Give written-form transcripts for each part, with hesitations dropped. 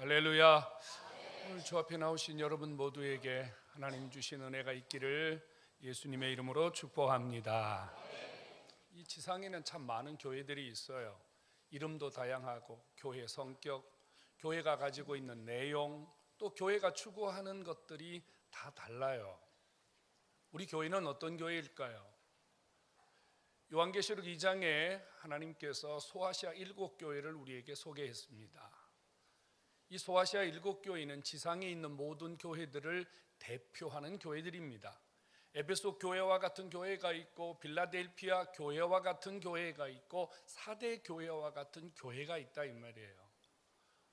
할렐루야. 오늘 주 앞에 나오신 여러분 모두에게 하나님 주신 은혜가 있기를 예수님의 이름으로 축복합니다. 이 지상에는 참 많은 교회들이 있어요. 이름도 다양하고 교회 성격, 교회가 가지고 있는 내용, 또 교회가 추구하는 것들이 다 달라요. 우리 교회는 어떤 교회일까요? 요한계시록 2장에 하나님께서 소아시아 7교회를 우리에게 소개했습니다. 이 소아시아 7교회는 지상에 있는 모든 교회들을 대표하는 교회들입니다. 에베소 교회와 같은 교회가 있고 빌라델피아 교회와 같은 교회가 있고 사대 교회와 같은 교회가 있다 이 말이에요.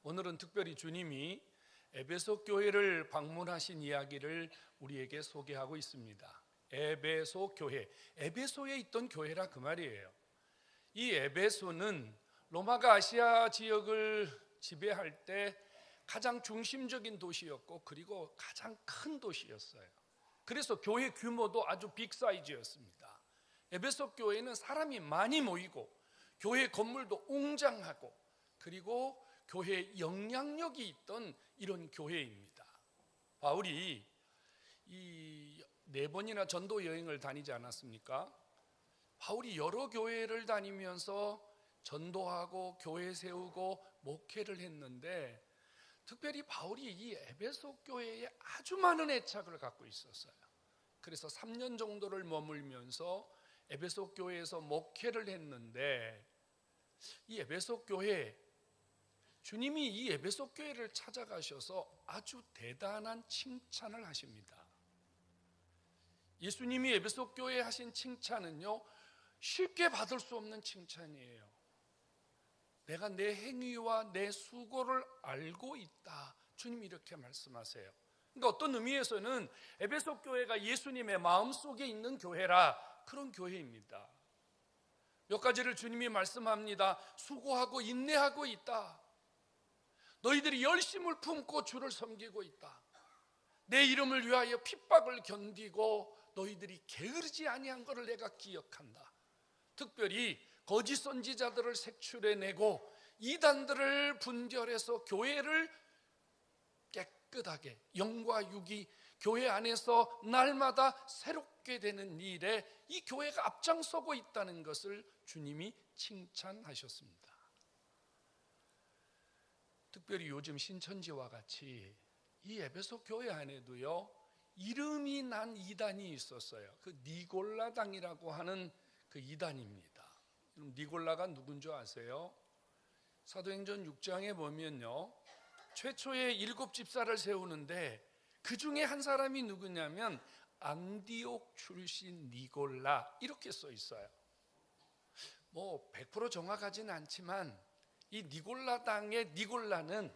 오늘은 특별히 주님이 에베소 교회를 방문하신 이야기를 우리에게 소개하고 있습니다. 에베소 교회, 에베소에 있던 교회라 그 말이에요. 이 에베소는 로마가 아시아 지역을 지배할 때 가장 중심적인 도시였고 그리고 가장 큰 도시였어요. 그래서 교회 규모도 아주 빅사이즈였습니다. 에베소 교회는 사람이 많이 모이고 교회 건물도 웅장하고 그리고 교회에 영향력이 있던 이런 교회입니다. 바울이 이 4번이나 전도 여행을 다니지 않았습니까? 바울이 여러 교회를 다니면서 전도하고 교회 세우고 목회를 했는데 특별히 바울이 이 에베소 교회에 아주 많은 애착을 갖고 있었어요. 그래서 3년 정도를 머물면서 에베소 교회에서 목회를 했는데 이 에베소 교회, 주님이 이 에베소 교회를 찾아가셔서 아주 대단한 칭찬을 하십니다. 예수님이 에베소 교회에 하신 칭찬은요, 쉽게 받을 수 없는 칭찬이에요. 내가 내 행위와 내 수고를 알고 있다. 주님이 이렇게 말씀하세요. 그러니까 어떤 의미에서는 에베소 교회가 예수님의 마음속에 있는 교회라 그런 교회입니다. 몇 가지를 주님이 말씀합니다. 수고하고 인내하고 있다. 너희들이 열심을 품고 주를 섬기고 있다. 내 이름을 위하여 핍박을 견디고 너희들이 게으르지 아니한 것을 내가 기억한다. 특별히 거짓 선지자들을 색출해내고 이단들을 분별해서 교회를 깨끗하게 영과 육이 교회 안에서 날마다 새롭게 되는 일에 이 교회가 앞장서고 있다는 것을 주님이 칭찬하셨습니다. 특별히 요즘 신천지와 같이 이 에베소 교회 안에도요 이름이 난 이단이 있었어요. 그 니골라당이라고 하는 그 이단입니다. 니골라가 누군 줄 아세요? 사도행전 6장에 보면요 최초의 7 집사를 세우는데 그 중에 한 사람이 누구냐면 안디옥 출신 니골라 이렇게 써 있어요. 뭐 100% 정확하지는 않지만 이 니골라당의 니골라는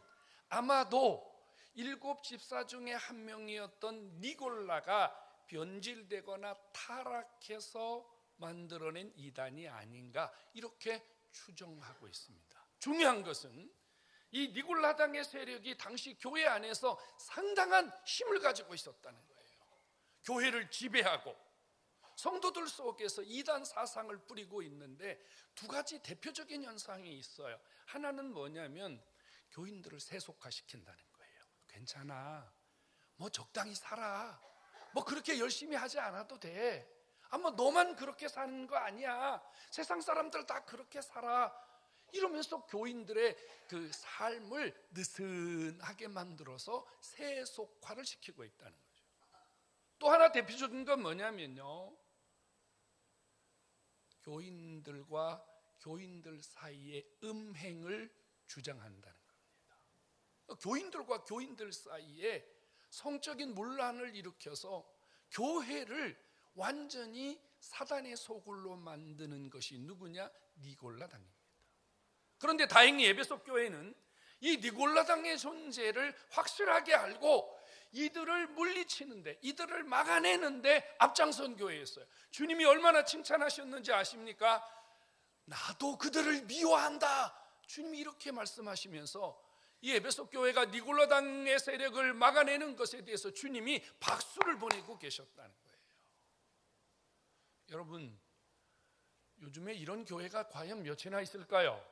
아마도 7 집사 중에 한 명이었던 니골라가 변질되거나 타락해서 만들어낸 이단이 아닌가 이렇게 추정하고 있습니다. 중요한 것은 이 니골라당의 세력이 당시 교회 안에서 상당한 힘을 가지고 있었다는 거예요. 교회를 지배하고 성도들 속에서 이단 사상을 뿌리고 있는데 2가지 대표적인 현상이 있어요. 하나는 뭐냐면 교인들을 세속화시킨다는 거예요. 괜찮아, 뭐 적당히 살아, 뭐 그렇게 열심히 하지 않아도 돼, 아마 너만 그렇게 사는 거 아니야, 세상 사람들 다 그렇게 살아, 이러면서 교인들의 그 삶을 느슨하게 만들어서 세속화를 시키고 있다는 거죠. 또 하나 대표적인 건 뭐냐면요 교인들과 교인들 사이의 음행을 주장한다는 겁니다. 교인들과 교인들 사이에 성적인 문란을 일으켜서 교회를 완전히 사단의 소굴로 만드는 것이 누구냐? 니골라당입니다. 그런데 다행히 에베소 교회는 이 니골라당의 존재를 확실하게 알고 이들을 물리치는데, 이들을 막아내는데 앞장선 교회였어요. 주님이 얼마나 칭찬하셨는지 아십니까? 나도 그들을 미워한다. 주님이 이렇게 말씀하시면서 이 에베소 교회가 니골라당의 세력을 막아내는 것에 대해서 주님이 박수를 보내고 계셨다는 거예요. 여러분, 요즘에 이런 교회가 과연 몇이나 있을까요?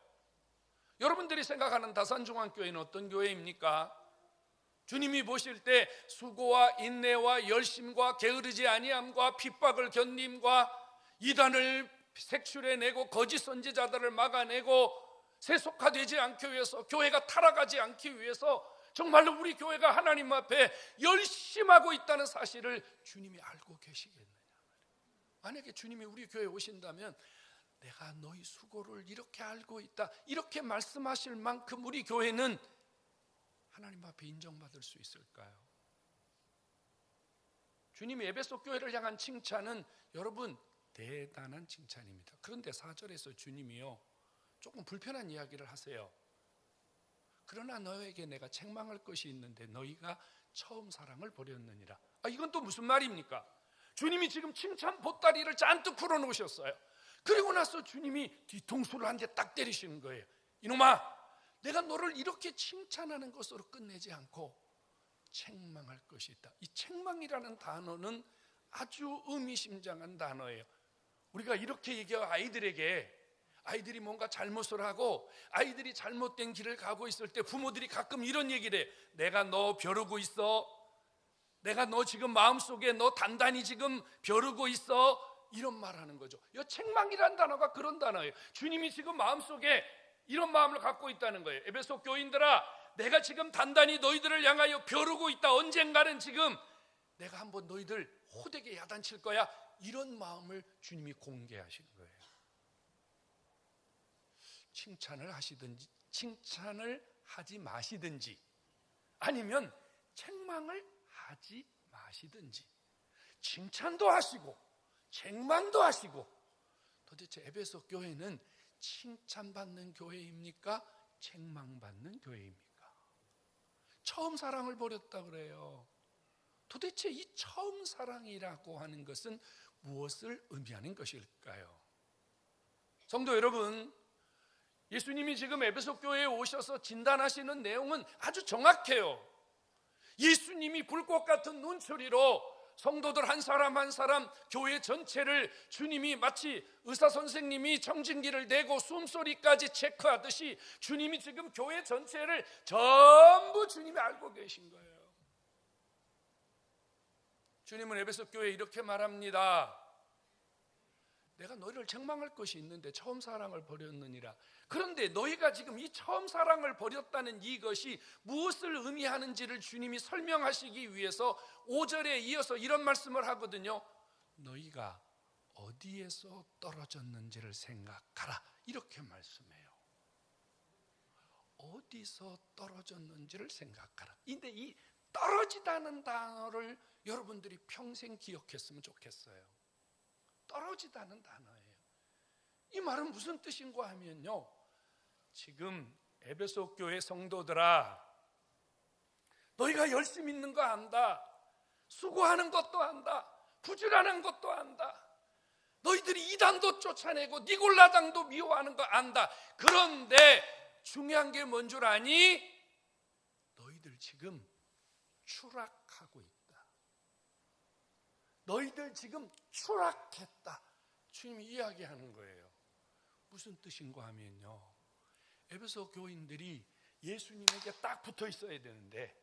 여러분들이 생각하는 다산중앙교회는 어떤 교회입니까? 주님이 보실 때 수고와 인내와 열심과 게으르지 아니함과 핍박을 견딤과 이단을 색출해내고 거짓 선지자들을 막아내고 세속화되지 않기 위해서, 교회가 타락하지 않기 위해서 정말로 우리 교회가 하나님 앞에 열심하고 있다는 사실을 주님이 알고 계시겠느냐. 만약에 주님이 우리 교회에 오신다면 내가 너희 수고를 이렇게 알고 있다, 이렇게 말씀하실 만큼 우리 교회는 하나님 앞에 인정받을 수 있을까요? 주님이 에베소 교회를 향한 칭찬은 여러분 대단한 칭찬입니다. 그런데 4절에서 주님이요 조금 불편한 이야기를 하세요. 그러나 너에게 내가 책망할 것이 있는데 너희가 처음 사랑을 버렸느니라. 이건 또 무슨 말입니까? 주님이 지금 칭찬 보따리를 잔뜩 풀어놓으셨어요. 그리고 나서 주님이 뒤통수를 한 대 딱 때리시는 거예요. 이놈아, 내가 너를 이렇게 칭찬하는 것으로 끝내지 않고 책망할 것이 있다. 이 책망이라는 단어는 아주 의미심장한 단어예요. 우리가 이렇게 얘기해요. 아이들이 뭔가 잘못을 하고 아이들이 잘못된 길을 가고 있을 때 부모들이 가끔 이런 얘기를 해. 내가 너 벼르고 있어. 내가 너 지금 마음속에 너 단단히 지금 벼르고 있어. 이런 말 하는 거죠. 이 책망이라는 단어가 그런 단어예요. 주님이 지금 마음속에 이런 마음을 갖고 있다는 거예요. 에베소 교인들아, 내가 지금 단단히 너희들을 향하여 벼르고 있다. 언젠가는 지금 내가 한번 너희들 호되게 야단칠 거야. 이런 마음을 주님이 공개하시는 거예요. 칭찬을 하시든지 칭찬을 하지 마시든지 아니면 책망을 하지 마시든지 칭찬도 하시고 책망도 하시고, 도대체 에베소 교회는 칭찬받는 교회입니까? 책망받는 교회입니까? 처음 사랑을 버렸다 그래요. 도대체 이 처음 사랑이라고 하는 것은 무엇을 의미하는 것일까요? 성도 여러분, 예수님이 지금 에베소 교회에 오셔서 진단하시는 내용은 아주 정확해요. 예수님이 불꽃 같은 눈초리로 성도들 한 사람 한 사람, 교회 전체를 주님이 마치 의사 선생님이 청진기를 대고 숨소리까지 체크하듯이 주님이 지금 교회 전체를 전부 주님이 알고 계신 거예요. 주님은 에베소 교회에 이렇게 말합니다. 내가 너희를 책망할 것이 있는데 처음 사랑을 버렸느니라. 그런데 너희가 지금 이 처음 사랑을 버렸다는 이것이 무엇을 의미하는지를 주님이 설명하시기 위해서 5절에 이어서 이런 말씀을 하거든요. 너희가 어디에서 떨어졌는지를 생각하라. 이렇게 말씀해요. 어디서 떨어졌는지를 생각하라. 근데 이 떨어지다는 단어를 여러분들이 평생 기억했으면 좋겠어요. 떨어지다는 단어예요. 이 말은 무슨 뜻인가 하면요, 지금 에베소 교회 성도들아, 너희가 열심히 있는 거 안다. 수고하는 것도 안다. 부지런한 것도 안다. 너희들이 이단도 쫓아내고 니골라당도 미워하는 거 안다. 그런데 중요한 게 뭔 줄 아니? 너희들 지금 추락하고 있다. 너희들 지금 추락했다. 주님이 이야기하는 거예요. 무슨 뜻인가 하면요, 에베소 교인들이 예수님에게 딱 붙어 있어야 되는데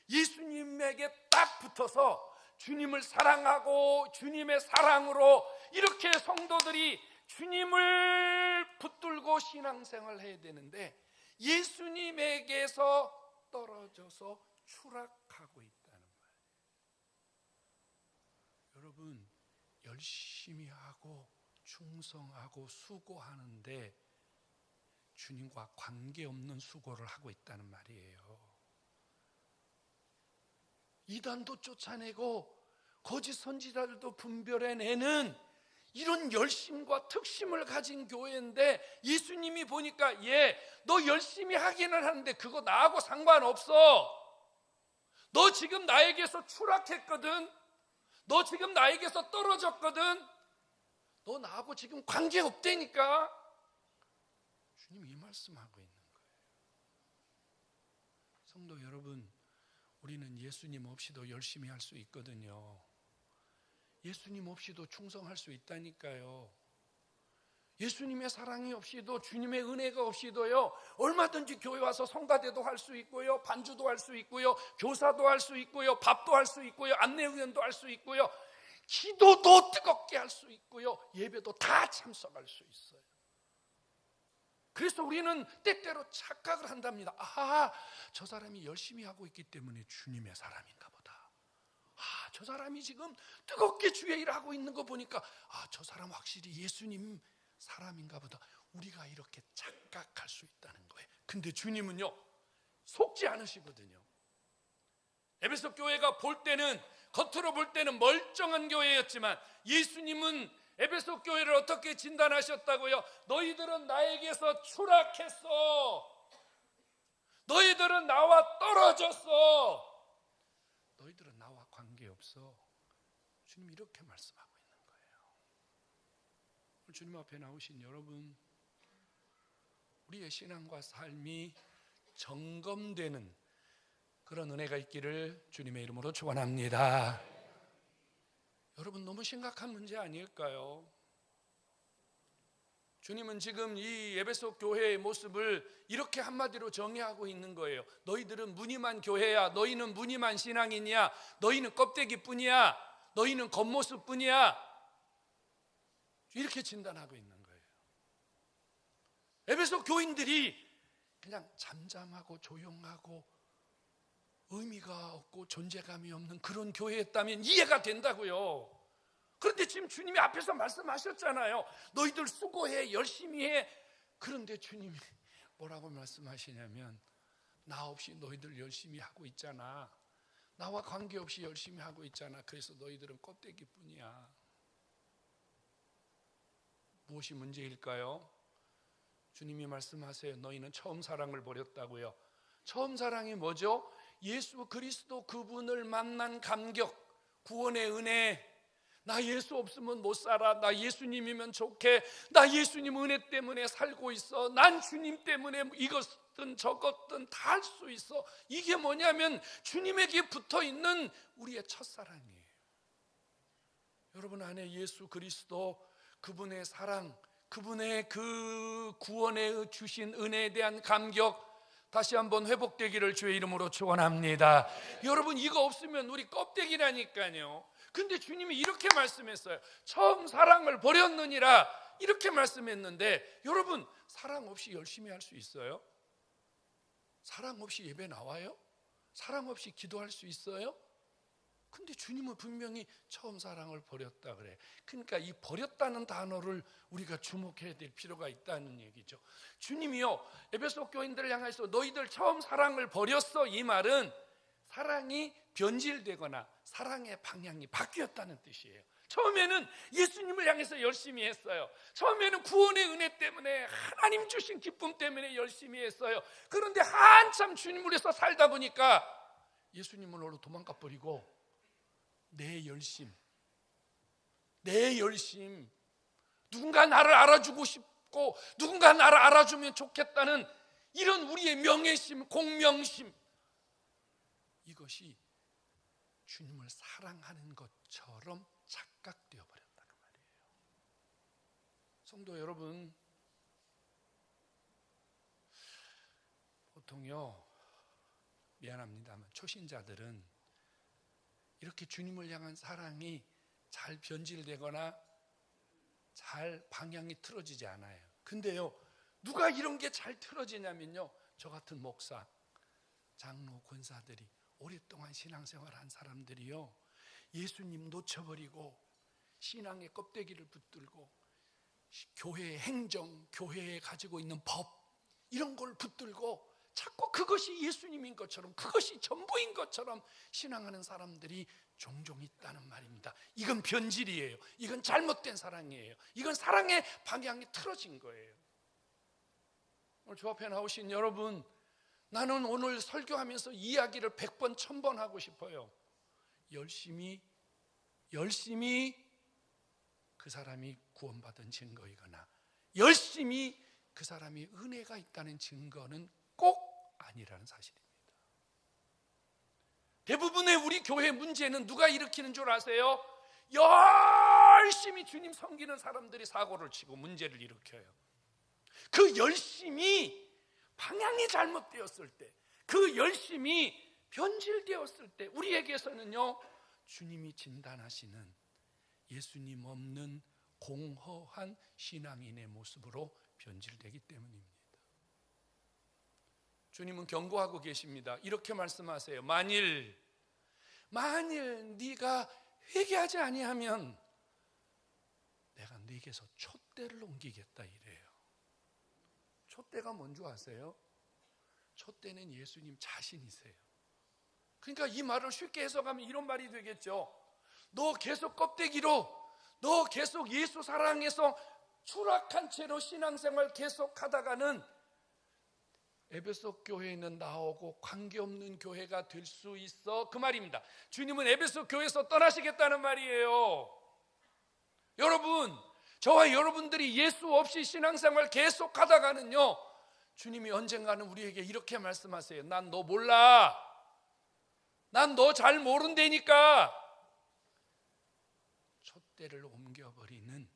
예수님에게 딱 붙어서 주님을 사랑하고 주님의 사랑으로 이렇게 성도들이 주님을 붙들고 신앙생활을 해야 되는데 예수님에게서 떨어져서 추락하고 있다는 거예요. 여러분, 열심히 하고 충성하고 수고하는데 주님과 관계없는 수고를 하고 있다는 말이에요. 이단도 쫓아내고 거짓 선지자들도 분별해내는 이런 열심과 특심을 가진 교회인데 예수님이 보니까 너 열심히 하기는 하는데 그거 나하고 상관없어. 너 지금 나에게서 추락했거든. 너 지금 나에게서 떨어졌거든. 너 나하고 지금 관계없다니까. 주님이 이 말씀하고 있는 거예요. 성도 여러분, 우리는 예수님 없이도 열심히 할 수 있거든요. 예수님 없이도 충성할 수 있다니까요. 예수님의 사랑이 없이도, 주님의 은혜가 없이도요, 얼마든지 교회 와서 성가대도 할 수 있고요, 반주도 할 수 있고요, 교사도 할 수 있고요, 밥도 할 수 있고요, 안내위원도 할 수 있고요, 기도도 뜨겁게 할 수 있고요, 예배도 다 참석할 수 있어요. 그래서 우리는 때때로 착각을 한답니다. 아, 저 사람이 열심히 하고 있기 때문에 주님의 사람인가 보다. 아, 저 사람이 지금 뜨겁게 주의 일을 하고 있는 거 보니까 아, 저 사람 확실히 예수님 사람인가 보다. 우리가 이렇게 착각할 수 있다는 거예요. 근데 주님은요, 속지 않으시거든요. 에베소 교회가 볼 때는, 겉으로 볼 때는 멀쩡한 교회였지만 예수님은 에베소 교회를 어떻게 진단하셨다고요? 너희들은 나에게서 추락했어. 너희들은 나와 떨어졌어. 너희들은 나와 관계없어. 주님 이렇게 말씀하고 있는 거예요. 오늘 주님 앞에 나오신 여러분, 우리의 신앙과 삶이 점검되는 그런 은혜가 있기를 주님의 이름으로 축원합니다. 여러분, 너무 심각한 문제 아닐까요? 주님은 지금 이 에베소 교회의 모습을 이렇게 한마디로 정의하고 있는 거예요. 너희들은 무늬만 교회야. 너희는 무늬만 신앙이냐. 너희는 껍데기뿐이야. 너희는 겉모습뿐이야. 이렇게 진단하고 있는 거예요. 에베소 교인들이 그냥 잠잠하고 조용하고 의미가 없고 존재감이 없는 그런 교회였다면 이해가 된다고요. 그런데 지금 주님이 앞에서 말씀하셨잖아요. 너희들 수고해, 열심히 해. 그런데 주님이 뭐라고 말씀하시냐면, 나 없이 너희들 열심히 하고 있잖아. 나와 관계없이 열심히 하고 있잖아. 그래서 너희들은 껍데기뿐이야. 무엇이 문제일까요? 주님이 말씀하세요. 너희는 처음 사랑을 버렸다고요. 처음 사랑이 뭐죠? 예수 그리스도 그분을 만난 감격, 구원의 은혜. 나 예수 없으면 못 살아. 나 예수님이면 좋게. 나 예수님 은혜 때문에 살고 있어. 난 주님 때문에 이것든 저것든 다 할 수 있어. 이게 뭐냐면 주님에게 붙어있는 우리의 첫사랑이에요. 여러분 안에 예수 그리스도 그분의 사랑, 그분의 그 구원에 주신 은혜에 대한 감격 다시 한번 회복되기를 주의 이름으로 축원합니다. 여러분, 이거 없으면 우리 껍데기라니까요. 근데 주님이 이렇게 말씀했어요. 처음 사랑을 버렸느니라 이렇게 말씀했는데, 여러분 사랑 없이 열심히 할 수 있어요? 사랑 없이 예배 나와요? 사랑 없이 기도할 수 있어요? 근데 주님은 분명히 처음 사랑을 버렸다 그래. 그러니까 이 버렸다는 단어를 우리가 주목해야 될 필요가 있다는 얘기죠. 주님이요, 에베소 교인들을 향해서 너희들 처음 사랑을 버렸어, 이 말은 사랑이 변질되거나 사랑의 방향이 바뀌었다는 뜻이에요. 처음에는 예수님을 향해서 열심히 했어요. 처음에는 구원의 은혜 때문에, 하나님 주신 기쁨 때문에 열심히 했어요. 그런데 한참 주님을 위해서 살다 보니까 예수님을 도망가 버리고 내 열심, 누군가 나를 알아주고 싶고 누군가 나를 알아주면 좋겠다는 이런 우리의 명예심, 공명심, 이것이 주님을 사랑하는 것처럼 착각되어 버렸다는 말이에요. 성도 여러분, 보통요, 미안합니다만 초신자들은 이렇게 주님을 향한 사랑이 잘 변질되거나 잘 방향이 틀어지지 않아요. 근데요, 누가 이런 게 잘 틀어지냐면요, 저 같은 목사, 장로, 권사들이 오랫동안 신앙생활한 사람들이요, 예수님 놓쳐버리고 신앙의 껍데기를 붙들고 교회의 행정, 교회에 가지고 있는 법, 이런 걸 붙들고 자꾸 그것이 예수님인 것처럼, 그것이 전부인 것처럼 신앙하는 사람들이 종종 있다는 말입니다. 이건 변질이에요. 이건 잘못된 사랑이에요. 이건 사랑의 방향이 틀어진 거예요. 오늘 주 앞에 나오신 여러분, 나는 오늘 설교하면서 이야기를 100번, 1000번 하고 싶어요. 열심히 그 사람이 구원받은 증거이거나 열심히 그 사람이 은혜가 있다는 증거는 꼭 아니라는 사실입니다. 대부분의 우리 교회 문제는 누가 일으키는 줄 아세요? 열심히 주님 섬기는 사람들이 사고를 치고 문제를 일으켜요. 그 열심이 방향이 잘못되었을 때, 그 열심이 변질되었을 때 우리에게서는요, 주님이 진단하시는 예수님 없는 공허한 신앙인의 모습으로 변질되기 때문입니다. 주님은 경고하고 계십니다. 이렇게 말씀하세요. 만일 네가 회개하지 아니하면 내가 네게서 촛대를 옮기겠다 이래요. 촛대가 뭔지 아세요? 촛대는 예수님 자신이세요. 그러니까 이 말을 쉽게 해석하면 이런 말이 되겠죠. 너 계속 껍데기로, 너 계속 예수 사랑해서 추락한 채로 신앙생활 계속하다가는 에베소 교회에는 나오고 관계없는 교회가 될 수 있어, 그 말입니다. 주님은 에베소 교회에서 떠나시겠다는 말이에요. 여러분, 저와 여러분들이 예수 없이 신앙생활 계속하다가는요, 주님이 언젠가는 우리에게 이렇게 말씀하세요. 난 너 몰라, 난 너 잘 모른다니까. 촛대를 옮겨버리는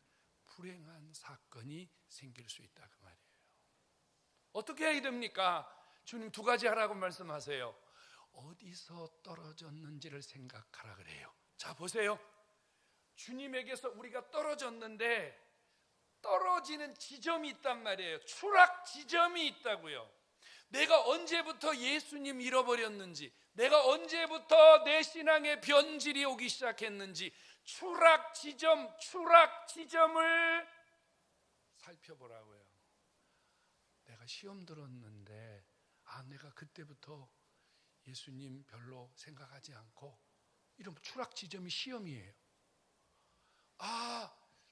불행한 사건이 생길 수 있다, 그 말이에요. 어떻게 해야 됩니까? 주님 두 가지 하라고 말씀하세요. 어디서 떨어졌는지를 생각하라 그래요. 자, 보세요. 주님에게서 우리가 떨어졌는데 떨어지는 지점이 있단 말이에요. 추락 지점이 있다고요. 내가 언제부터 예수님 잃어버렸는지, 내가 언제부터 내 신앙의 변질이 오기 시작했는지 추락 지점을 살펴보라고요. 내가 시험 들었는데 내가 그때부터 예수님 별로 생각하지 않고, 이런 추락 지점이 시험이에요.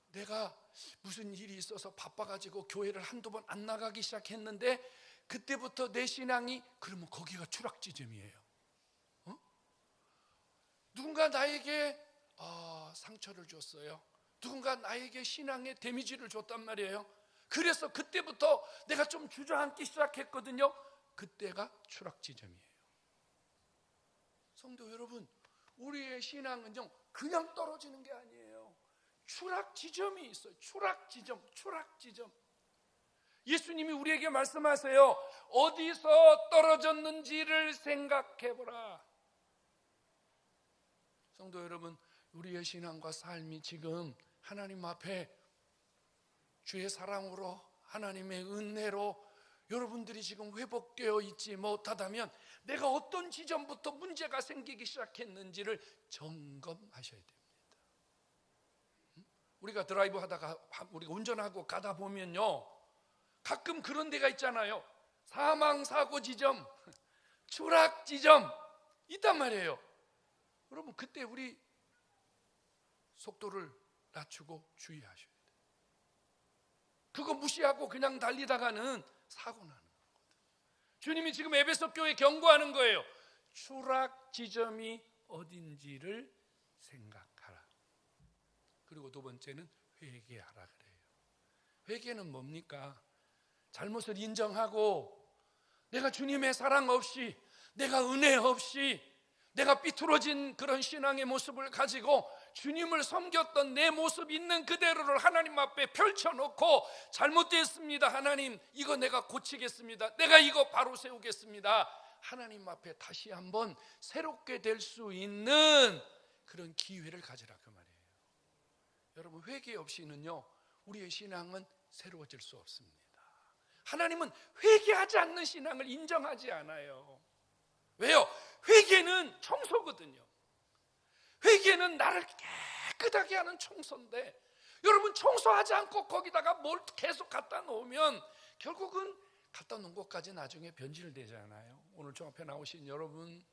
내가 무슨 일이 있어서 바빠가지고 교회를 한두 번 안 나가기 시작했는데 그때부터 내 신앙이, 그러면 거기가 추락 지점이에요. 누군가 나에게 상처를 줬어요. 누군가 나에게 신앙의 데미지를 줬단 말이에요. 그래서 그때부터 내가 좀 주저앉기 시작했거든요. 그때가 추락 지점이에요. 성도 여러분, 우리의 신앙은요, 그냥 떨어지는 게 아니에요. 추락 지점이 있어요. 추락 지점. 예수님이 우리에게 말씀하세요. 어디서 떨어졌는지를 생각해보라. 성도 여러분, 우리의 신앙과 삶이 지금 하나님 앞에 주의 사랑으로, 하나님의 은혜로 여러분들이 지금 회복되어 있지 못하다면 내가 어떤 지점부터 문제가 생기기 시작했는지를 점검하셔야 됩니다. 우리가 드라이브 하다가, 우리가 운전하고 가다 보면요, 가끔 그런 데가 있잖아요. 사망사고 지점, 추락 지점 있단 말이에요. 여러분, 그때 우리 속도를 낮추고 주의하셔야 돼요. 그거 무시하고 그냥 달리다가는 사고 나는 거거든요. 주님이 지금 에베소 교회에 경고하는 거예요. 추락 지점이 어딘지를 생각하라. 그리고 두 번째는 회개하라 그래요. 회개는 뭡니까? 잘못을 인정하고, 내가 주님의 사랑 없이, 내가 은혜 없이, 내가 삐뚤어진 그런 신앙의 모습을 가지고 주님을 섬겼던 내 모습 있는 그대로를 하나님 앞에 펼쳐놓고, 잘못됐습니다, 하나님, 이거 내가 고치겠습니다, 내가 이거 바로 세우겠습니다, 하나님 앞에 다시 한번 새롭게 될 수 있는 그런 기회를 가지라, 그 말이에요. 여러분, 회개 없이는요, 우리의 신앙은 새로워질 수 없습니다. 하나님은 회개하지 않는 신앙을 인정하지 않아요. 왜요? 회개는 청소거든요. 회개는 나를 깨끗하게 하는 청소인데, 여러분, 청소하지 않고 거기다가 뭘 계속 갖다 놓으면 결국은 갖다 놓은 것까지 나중에 변질되잖아요. 오늘 저 앞에 나오신 여러분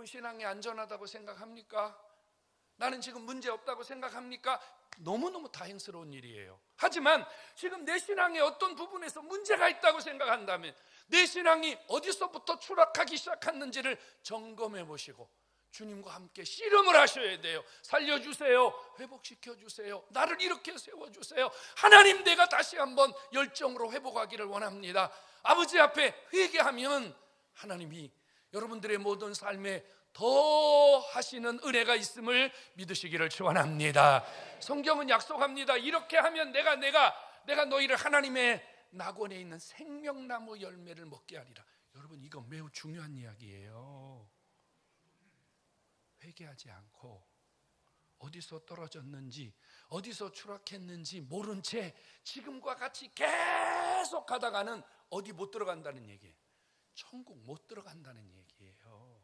신앙이 안전하다고 생각합니까? 나는 지금 문제 없다고 생각합니까? 너무너무 다행스러운 일이에요. 하지만 지금 내 신앙의 어떤 부분에서 문제가 있다고 생각한다면, 내 신앙이 어디서부터 추락하기 시작했는지를 점검해 보시고 주님과 함께 씨름을 하셔야 돼요. 살려주세요, 회복시켜주세요, 나를 이렇게 세워주세요. 하나님, 내가 다시 한번 열정으로 회복하기를 원합니다. 아버지 앞에 회개하면 하나님이 여러분들의 모든 삶에 더 하시는 은혜가 있음을 믿으시기를 축원합니다. 성경은 약속합니다. 이렇게 하면 내가 너희를 하나님의 낙원에 있는 생명나무 열매를 먹게 하리라. 여러분, 이거 매우 중요한 이야기예요. 회개하지 않고 어디서 떨어졌는지, 어디서 추락했는지 모른 채 지금과 같이 계속 가다가는 어디 못 들어간다는 얘기예요. 천국 못 들어간다는 얘기예요.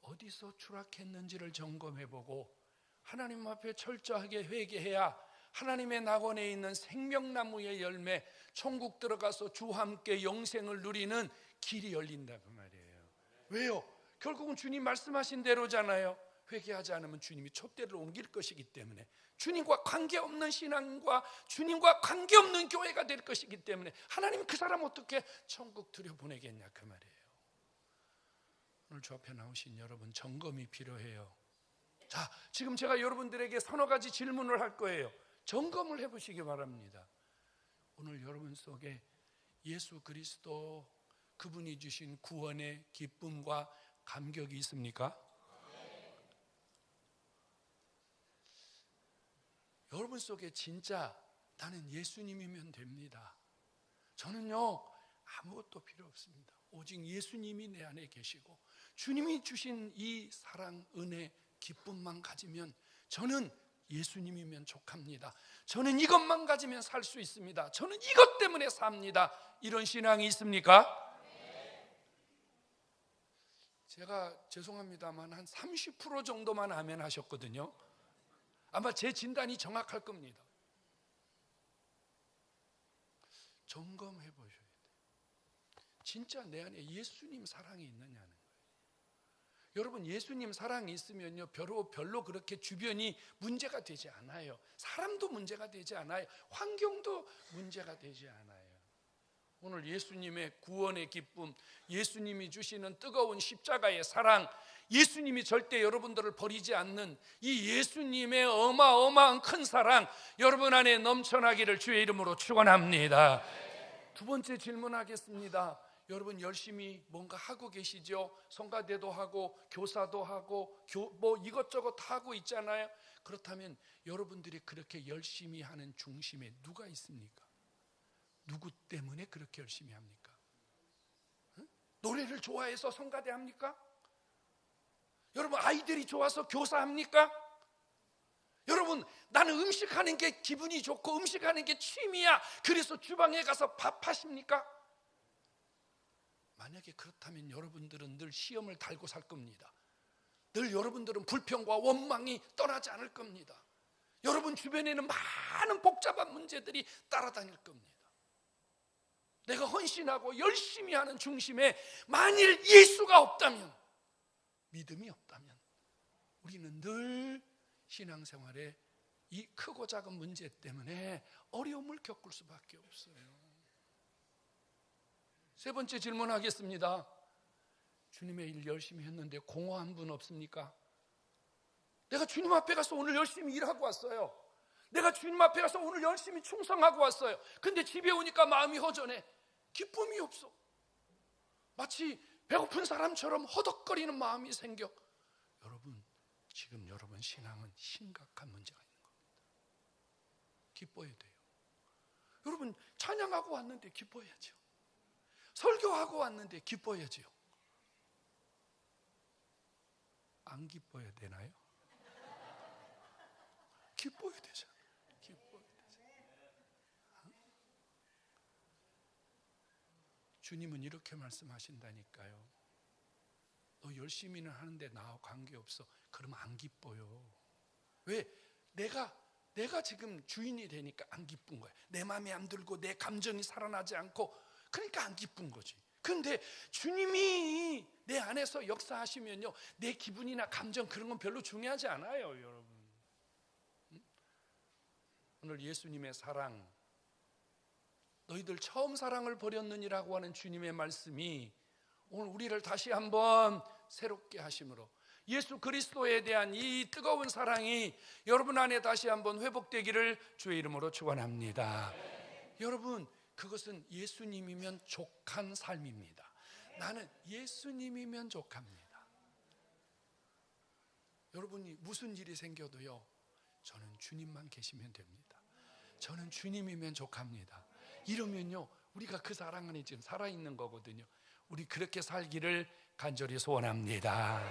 어디서 추락했는지를 점검해보고 하나님 앞에 철저하게 회개해야 하나님의 낙원에 있는 생명나무의 열매, 천국 들어가서 주와 함께 영생을 누리는 길이 열린다 그 말이에요. 왜요? 결국은 주님 말씀하신 대로잖아요. 회개하지 않으면 주님이 촛대를 옮길 것이기 때문에, 주님과 관계없는 신앙과 주님과 관계없는 교회가 될 것이기 때문에 하나님 그 사람 어떻게 천국 들여보내겠냐 그 말이에요. 오늘 주 앞에 나오신 여러분, 점검이 필요해요. 자, 지금 제가 여러분들에게 서너 가지 질문을 할 거예요. 점검을 해보시기 바랍니다. 오늘 여러분 속에 예수 그리스도 그분이 주신 구원의 기쁨과 감격이 있습니까? 여러분 속에 진짜 나는 예수님이면 됩니다, 저는요 아무것도 필요 없습니다. 오직 예수님이 내 안에 계시고 주님이 주신 이 사랑, 은혜, 기쁨만 가지면 저는 예수님이면 족합니다. 저는 이것만 가지면 살 수 있습니다. 저는 이것 때문에 삽니다. 이런 신앙이 있습니까? 제가 죄송합니다만 한 30% 정도만 아멘 하셨거든요. 아마 제 진단이 정확할 겁니다. 점검해 보셔야 돼요. 진짜 내 안에 예수님 사랑이 있느냐는 거예요. 여러분, 예수님 사랑이 있으면요 별로 그렇게 주변이 문제가 되지 않아요. 사람도 문제가 되지 않아요. 환경도 문제가 되지 않아요. 오늘 예수님의 구원의 기쁨, 예수님이 주시는 뜨거운 십자가의 사랑, 예수님이 절대 여러분들을 버리지 않는 이 예수님의 어마어마한 큰 사랑 여러분 안에 넘쳐나기를 주의 이름으로 축원합니다. 두 번째 질문하겠습니다. 여러분 열심히 뭔가 하고 계시죠? 성가대도 하고 교사도 하고 뭐 이것저것 하고 있잖아요. 그렇다면 여러분들이 그렇게 열심히 하는 중심에 누가 있습니까? 누구 때문에 그렇게 열심히 합니까? 응? 노래를 좋아해서 성가대 합니까? 여러분 아이들이 좋아서 교사합니까? 여러분 나는 음식하는 게 기분이 좋고 음식하는 게 취미야, 그래서 주방에 가서 밥 하십니까? 만약에 그렇다면 여러분들은 늘 시험을 달고 살 겁니다. 늘 여러분들은 불평과 원망이 떠나지 않을 겁니다. 여러분 주변에는 많은 복잡한 문제들이 따라다닐 겁니다. 내가 헌신하고 열심히 하는 중심에 만일 예수가 없다면, 믿음이 없다면 우리는 늘 신앙생활에 이 크고 작은 문제 때문에 어려움을 겪을 수밖에 없어요. 세 번째 질문하겠습니다. 주님의 일 열심히 했는데 공허한 분 없습니까? 내가 주님 앞에 가서 오늘 열심히 일하고 왔어요. 내가 주님 앞에 가서 오늘 열심히 충성하고 왔어요. 근데 집에 오니까 마음이 허전해. 기쁨이 없어. 마치 배고픈 사람처럼 허덕거리는 마음이 생겨. 여러분, 지금 여러분 신앙은 심각한 문제가 있는 겁니다. 기뻐야 돼요. 여러분 찬양하고 왔는데 기뻐야죠. 설교하고 왔는데 기뻐야죠. 안 기뻐야 되나요? 기뻐야 되잖아요. 기뻐야 되잖아요. 주님은 이렇게 말씀하신다니까요. 너 열심히는 하는데 나와 관계없어. 그러면 안 기뻐요. 왜? 내가 지금 주인이 되니까 안 기쁜 거야. 내 마음에 안 들고 내 감정이 살아나지 않고, 그러니까 안 기쁜 거지. 근데 주님이 내 안에서 역사하시면요 내 기분이나 감정 그런 건 별로 중요하지 않아요. 여러분, 오늘 예수님의 사랑, 너희들 처음 사랑을 버렸느니라고 하는 주님의 말씀이 오늘 우리를 다시 한번 새롭게 하심으로 예수 그리스도에 대한 이 뜨거운 사랑이 여러분 안에 다시 한번 회복되기를 주의 이름으로 축원합니다. 여러분, 그것은 예수님이면 족한 삶입니다. 나는 예수님이면 족합니다. 여러분이 무슨 일이 생겨도요, 저는 주님만 계시면 됩니다. 저는 주님이면 족합니다. 이러면요, 우리가 그 사랑 안에 지금 살아있는 거거든요. 우리 그렇게 살기를 간절히 소원합니다.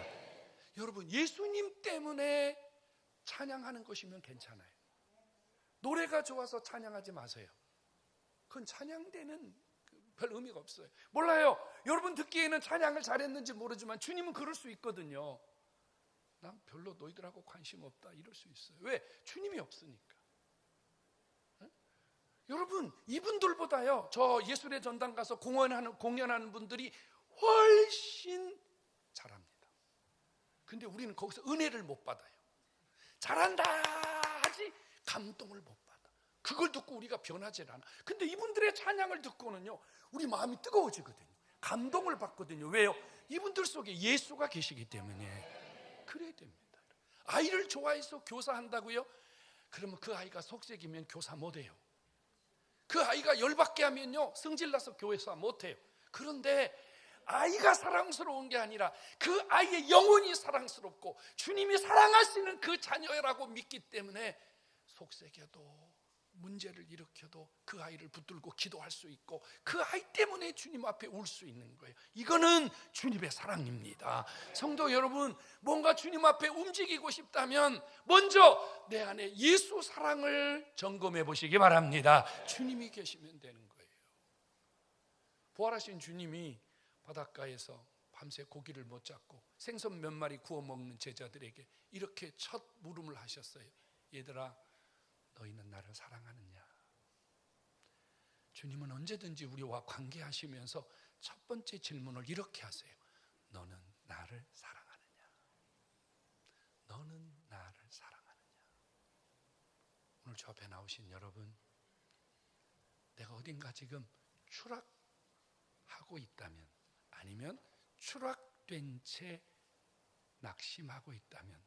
여러분, 예수님 때문에 찬양하는 것이면 괜찮아요. 노래가 좋아서 찬양하지 마세요. 그건 찬양되는 별 의미가 없어요. 몰라요. 여러분 듣기에는 찬양을 잘했는지 모르지만 주님은 그럴 수 있거든요. 난 별로 너희들하고 관심 없다 이럴 수 있어요. 왜? 주님이 없으니까. 여러분, 이분들보다요, 저 예술의 전당 가서 공연하는 분들이 훨씬 잘합니다. 근데 우리는 거기서 은혜를 못 받아요. 잘한다 하지 감동을 못 받아. 그걸 듣고 우리가 변하질 않아. 근데 이분들의 찬양을 듣고는요, 우리 마음이 뜨거워지거든요. 감동을 받거든요. 왜요? 이분들 속에 예수가 계시기 때문에. 그래야 됩니다. 아이를 좋아해서 교사한다고요? 그러면 그 아이가 속색이면 교사 못해요. 그 아이가 열받게 하면요, 성질나서 교회사 못해요. 그런데 아이가 사랑스러운 게 아니라 그 아이의 영혼이 사랑스럽고 주님이 사랑하시는 그 자녀라고 믿기 때문에 속색여도 문제를 일으켜도 그 아이를 붙들고 기도할 수 있고 그 아이 때문에 주님 앞에 울 수 있는 거예요. 이거는 주님의 사랑입니다. 성도 여러분, 뭔가 주님 앞에 움직이고 싶다면 먼저 내 안에 예수 사랑을 점검해 보시기 바랍니다. 주님이 계시면 되는 거예요. 부활하신 주님이 바닷가에서 밤새 고기를 못 잡고 생선 몇 마리 구워 먹는 제자들에게 이렇게 첫 물음을 하셨어요. 얘들아, 너희는 나를 사랑하느냐? 주님은 언제든지 우리와 관계하시면서 첫 번째 질문을 이렇게 하세요. 너는 나를 사랑하느냐? 너는 나를 사랑하느냐? 오늘 저 앞에 나오신 여러분, 내가 어딘가 지금 추락하고 있다면, 아니면 추락된 채 낙심하고 있다면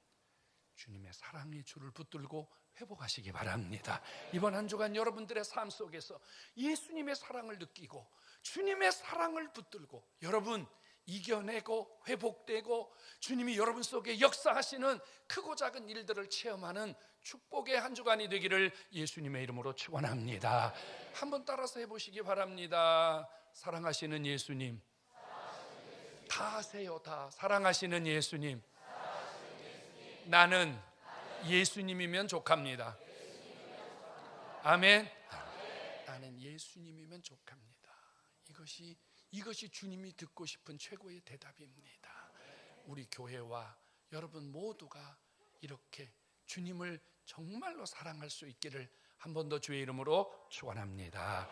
주님의 사랑의 줄을 붙들고 회복하시기 바랍니다. 이번 한 주간 여러분들의 삶 속에서 예수님의 사랑을 느끼고 주님의 사랑을 붙들고 여러분 이겨내고 회복되고 주님이 여러분 속에 역사하시는 크고 작은 일들을 체험하는 축복의 한 주간이 되기를 예수님의 이름으로 축원합니다. 한번 따라서 해보시기 바랍니다. 사랑하시는 예수님, 다 하세요. 다 사랑하시는 예수님, 나는 예수님이면 족합니다. 아멘. 나는 예수님이면 족합니다. 이것이 주님이 듣고 싶은 최고의 대답입니다. 우리 교회와 여러분 모두가 이렇게 주님을 정말로 사랑할 수 있기를 한 번 더 주의 이름으로 축원합니다.